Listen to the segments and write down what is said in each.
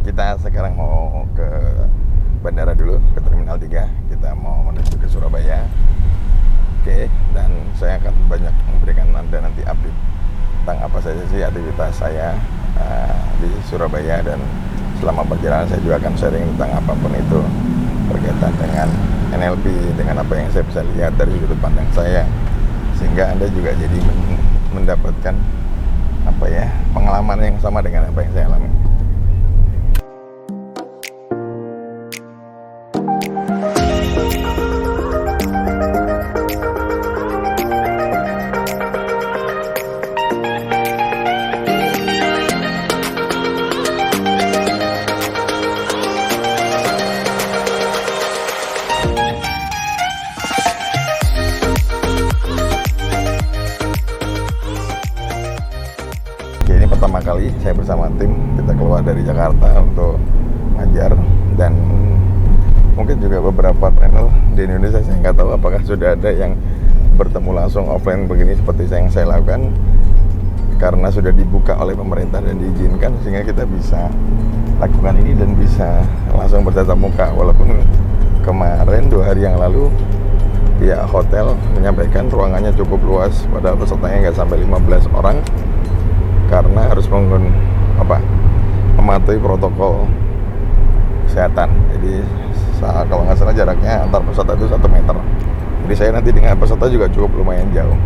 Kita sekarang mau ke bandara dulu, ke Terminal 3. Kita mau menuju ke Surabaya. Oke, dan saya akan banyak memberikan Anda nanti update tentang apa saja sih aktivitas saya di Surabaya, dan selama perjalanan saya juga akan sharing tentang apapun itu berkaitan dengan NLP, dengan apa yang saya bisa lihat dari sudut pandang saya, sehingga Anda juga jadi mendapatkan pengalaman yang sama dengan apa yang saya alami. Ini pertama kali saya bersama tim, kita keluar dari Jakarta untuk ngajar, dan mungkin juga beberapa panel di Indonesia. Saya nggak tahu apakah sudah ada yang bertemu langsung offline begini seperti yang saya lakukan, karena sudah dibuka oleh pemerintah dan diizinkan, sehingga kita bisa lakukan ini dan bisa langsung bertatap muka. Walaupun kemarin 2 hari yang lalu pihak hotel menyampaikan ruangannya cukup luas, padahal pesertanya nggak sampai 15 orang, karena harus mematuhi protokol kesehatan. Jadi kalau nggak salah jaraknya antar peserta itu 1 meter. Jadi saya nanti dengan peserta juga cukup lumayan jauh.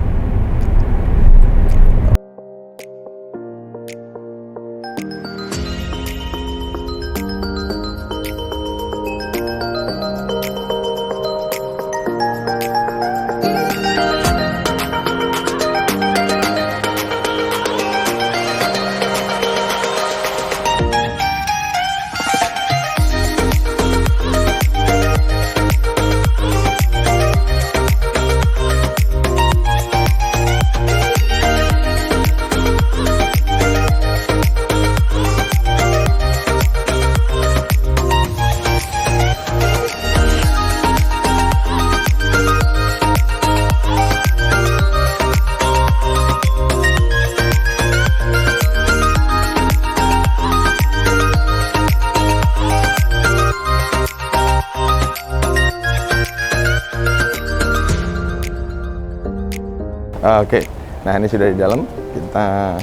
Oke, nah ini sudah di dalam. Kita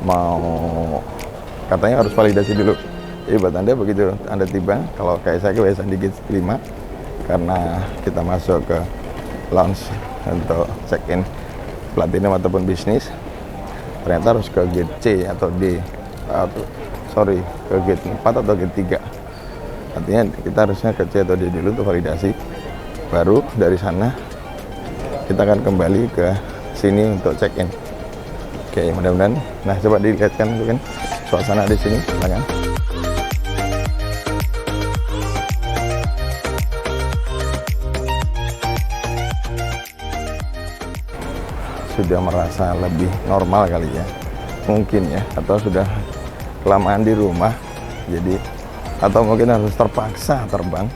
mau, katanya harus validasi dulu. Jadi buat Anda, begitu Anda tiba, kalau kayak saya kebiasaan di gate 5, karena kita masuk ke lounge untuk check-in platinum ataupun bisnis, ternyata harus ke gate C atau D, ke gate 4 atau gate 3. Artinya kita harusnya ke C atau D dulu untuk validasi, baru dari sana kita akan kembali ke sini untuk check-in. Oke, mudah-mudahan. Nah, coba dilihatkan mungkin suasana di sini, silakan. Sudah merasa lebih normal kali ya, mungkin ya, atau sudah kelamaan di rumah, jadi atau mungkin harus terpaksa terbang.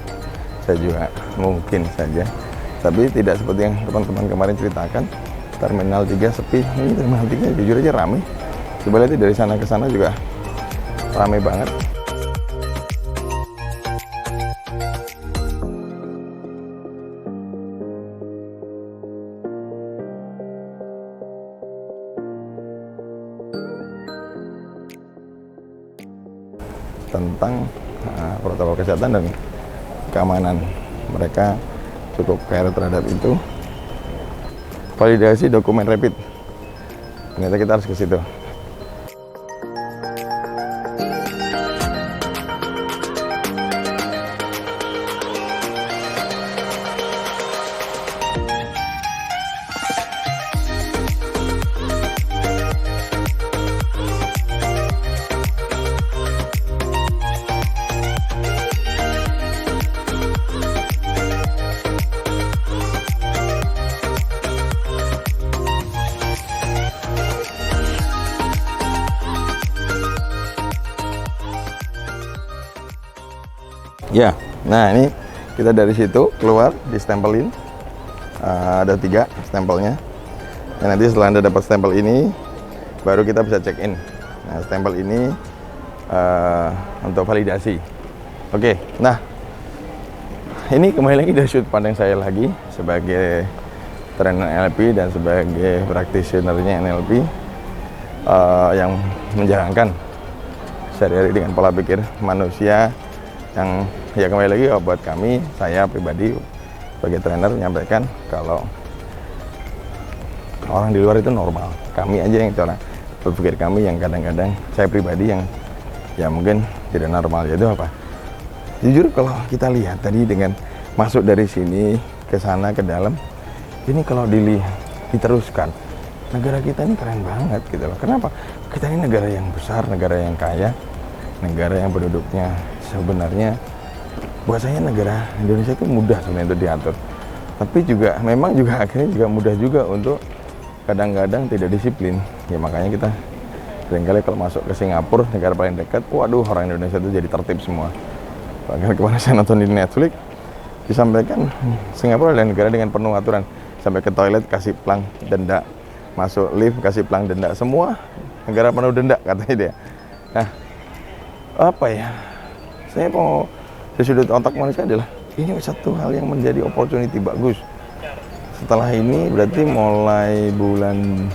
Saya juga mungkin saja, tapi tidak seperti yang teman-teman kemarin ceritakan. Terminal 3 sepi. Ini Terminal 3 jujur aja ramai. Coba lihat dari sana ke sana juga ramai banget. Tentang protokol kesehatan dan keamanan, mereka cukup care terhadap itu. Validasi dokumen rapid, ternyata kita harus ke situ. Ya, nah ini kita dari situ keluar, distempelin. Ada 3 stempelnya. Dan nanti setelah Anda dapat stempel ini, baru kita bisa check in. Nah, stempel ini untuk validasi. Oke, nah ini kembali lagi dari sudut pandang saya lagi sebagai trainer NLP dan sebagai practitioner-nya NLP yang menjalankan sehari-hari dengan pola pikir manusia yang ya kembali lagi buat kami, saya pribadi sebagai trainer menyampaikan kalau orang di luar itu normal, kami aja yang cara berpikir kami yang kadang-kadang saya pribadi yang ya mungkin tidak normal. Yaitu apa? Jujur kalau kita lihat tadi dengan masuk dari sini ke sana ke dalam, ini kalau diteruskan negara kita ini keren banget gitu loh. Kenapa? Kita ini negara yang besar, negara yang kaya, negara yang penduduknya sebenarnya buat saya negara Indonesia itu mudah sebenarnya untuk diatur. Tapi juga memang juga akhirnya juga mudah juga untuk kadang-kadang tidak disiplin. Ya makanya kita seringkali kalau masuk ke Singapura, negara paling dekat, waduh orang Indonesia itu jadi tertib semua. Bahkan kemarin saya nonton di Netflix, disampaikan Singapura adalah negara dengan penuh aturan. Sampai ke toilet kasih plang denda, masuk lift kasih plang denda, semua negara penuh denda katanya dia. Nah, apa ya? Saya mau dari sudut otak manusia adalah ini satu hal yang menjadi opportunity bagus. Setelah ini berarti mulai bulan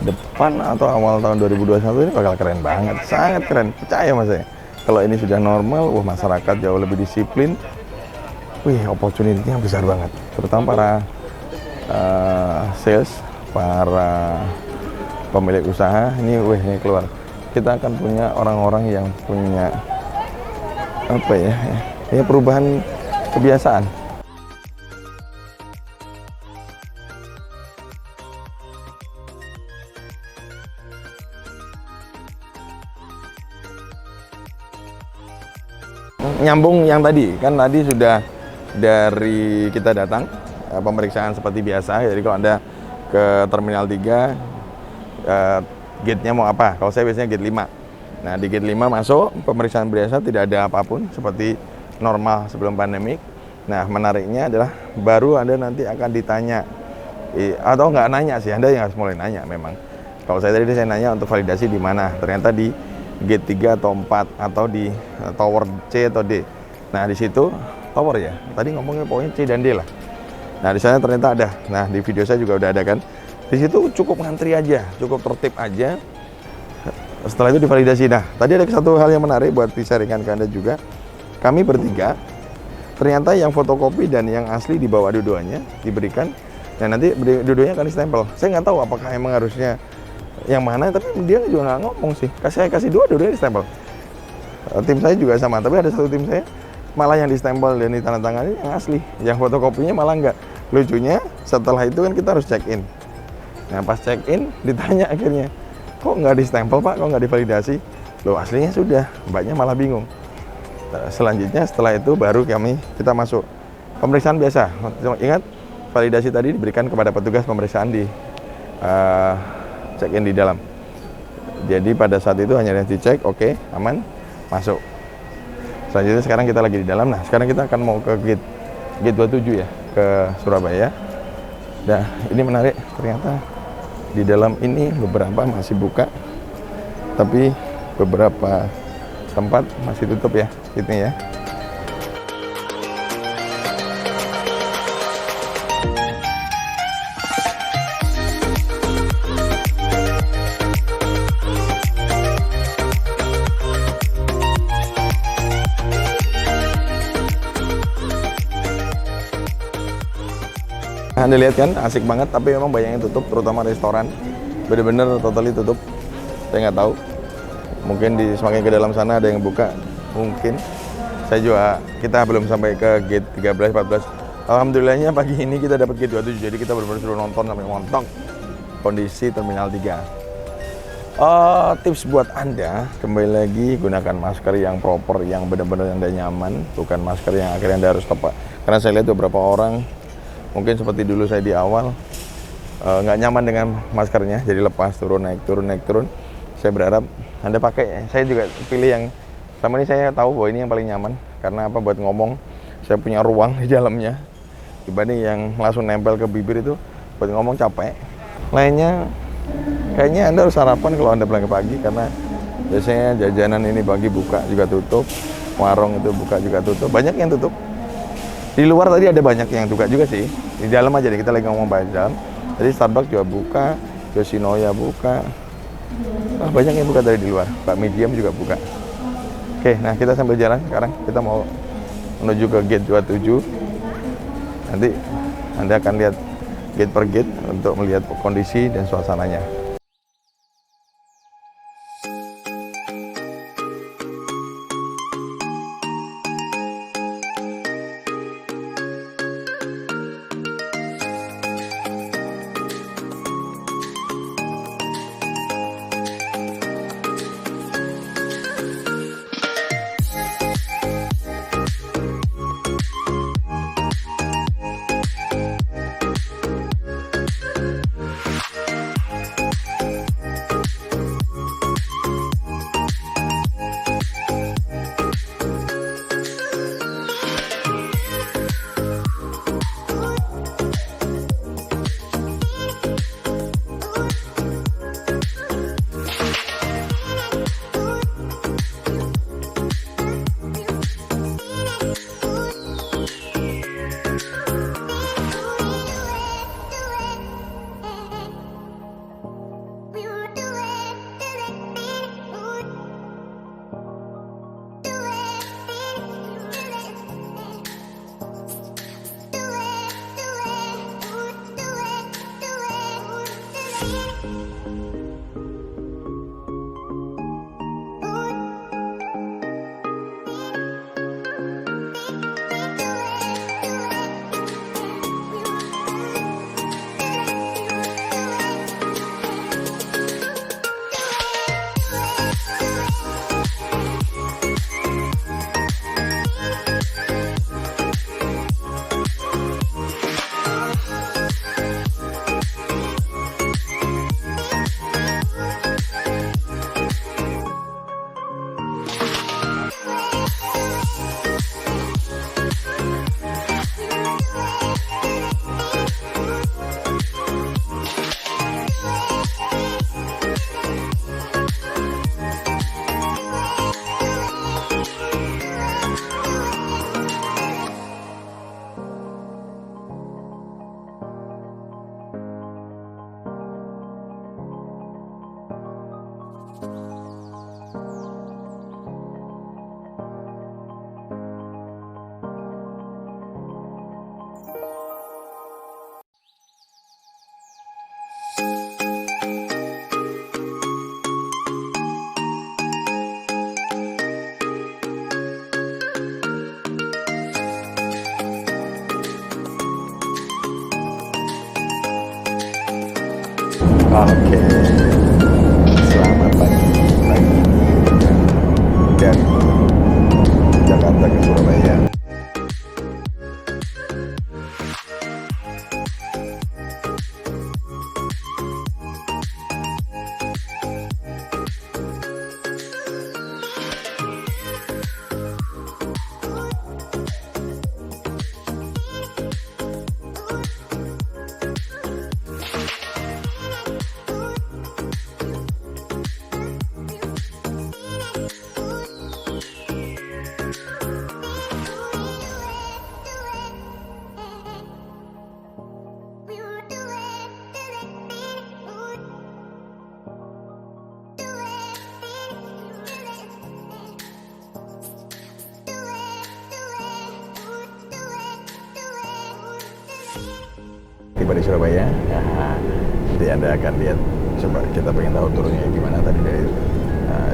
depan atau awal tahun 2021 ini bakal keren banget, sangat keren, percaya mas saya. Kalau ini sudah normal, wah masyarakat jauh lebih disiplin, wih opportunity-nya besar banget. Terutama para sales, para pemilik usaha, ini wih ini keluar. Kita akan punya orang-orang yang punya apa ya perubahan kebiasaan. Nyambung yang tadi, kan tadi sudah dari kita datang pemeriksaan seperti biasa. Jadi kalau Anda ke Terminal 3 gate-nya mau apa? Kalau saya biasanya gate 5. Nah, di gate 5 masuk, pemeriksaan biasa, tidak ada apapun seperti normal sebelum pandemik. Nah, menariknya adalah baru Anda nanti akan ditanya atau nggak nanya sih, Anda yang harus mulai nanya memang. Kalau saya tadi saya nanya untuk validasi di mana? Ternyata di gate 3 atau 4 atau di tower C atau D. Nah, di situ tower ya. Tadi ngomongnya pokoknya C dan D lah. Nah, di sana ternyata ada. Nah, di video saya juga udah ada kan. Di situ cukup ngantri aja, cukup tertib aja. Setelah itu divalidasi. Nah, tadi ada satu hal yang menarik buat disaringkan ke Anda juga. Kami bertiga, ternyata yang fotokopi dan yang asli dibawa dua-duanya, diberikan. Dan nanti dua-duanya akan distempel. Saya nggak tahu apakah emang harusnya yang mana, tapi dia juga nggak ngomong sih. Kasih dua-duanya distempel. Tim saya juga sama, tapi ada satu tim saya malah yang distempel dan ditandatangani yang asli. Yang fotokopinya malah nggak. Lucunya, setelah itu kan kita harus check-in. Nah, pas check-in, ditanya akhirnya, kok nggak distempel pak, kok nggak divalidasi? Loh aslinya sudah, mbaknya malah bingung. Selanjutnya setelah itu baru kita masuk pemeriksaan biasa. Ingat validasi tadi diberikan kepada petugas pemeriksaan di check-in di dalam. Jadi pada saat itu hanya dicek, oke, aman, masuk. Selanjutnya sekarang kita lagi di dalam. Nah sekarang kita akan mau ke gate 27 ya, ke Surabaya. Nah ini menarik, ternyata di dalam ini beberapa masih buka, tapi beberapa tempat masih tutup ya, ini ya. Anda lihat kan, asik banget, tapi memang banyak yang tutup, terutama restoran. Bener-bener totally tutup. Saya nggak tahu. Mungkin semakin ke dalam sana ada yang buka. Mungkin. Kita belum sampai ke gate 13, 14. Alhamdulillahnya pagi ini kita dapat gate 27, jadi kita benar-benar suruh nonton sampai montok kondisi Terminal 3. Tips buat Anda, kembali lagi gunakan masker yang proper, yang benar-benar Anda nyaman, bukan masker yang akhirnya Anda harus tepat. Karena saya lihat beberapa orang, mungkin seperti dulu saya di awal, nggak nyaman dengan maskernya, jadi lepas, turun, naik, turun, naik, turun. Saya berharap Anda pakai, saya juga pilih yang, selama ini saya tahu bahwa ini yang paling nyaman. Karena apa? Buat ngomong, saya punya ruang di dalamnya, dibanding yang langsung nempel ke bibir itu, buat ngomong capek. Lainnya, kayaknya Anda harus sarapan kalau Anda pulang ke pagi, karena Biasanya jajanan ini pagi buka juga tutup, warung itu buka juga tutup, banyak yang tutup. Di luar tadi ada banyak yang buka juga sih, di dalam aja nih, kita lagi ngomong dalam. Tadi Starbucks juga buka, Yoshinoya buka, banyak yang buka dari di luar, Pak Medium juga buka. Oke, nah kita sambil jalan sekarang, kita mau menuju ke gate 27. Nanti Anda akan lihat gate per gate untuk melihat kondisi dan suasananya. Oke, selamat pagi ini dari Jakarta ke Surabaya. Tiba di Surabaya, nah, nanti Anda akan lihat, coba kita pengen tahu turunnya gimana tadi dari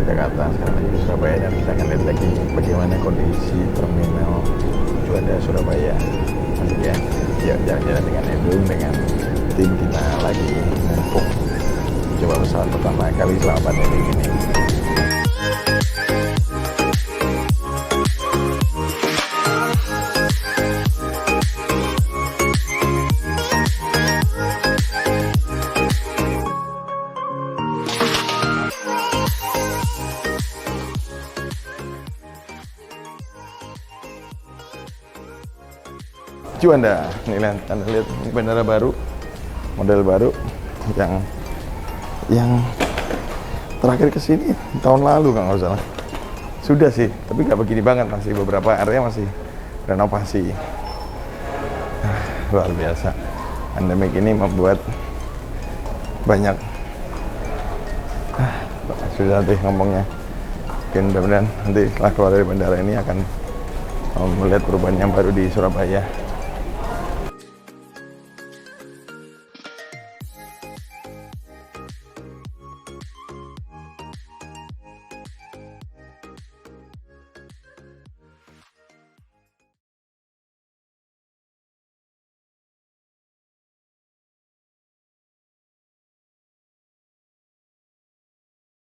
Jakarta, sekarang lagi di Surabaya, dan kita akan lihat lagi bagaimana kondisi terminal Juanda Surabaya. Nanti ya, jalan-jalan dengan Edung, dengan tim kita lagi mumpung coba pesawat pertama kali selama pandemi ini. Juanda, nih lihat, Anda lihat bandara baru, model baru yang terakhir kesini tahun lalu kalau nggak salah. Sudah sih, tapi nggak begini banget, masih beberapa area masih renovasi. Luar biasa. Pandemik ini membuat banyak sudah nanti ngomongnya. Mungkin mudah-mudahan nanti setelah keluar dari bandara ini akan melihat perubahan yang baru di Surabaya.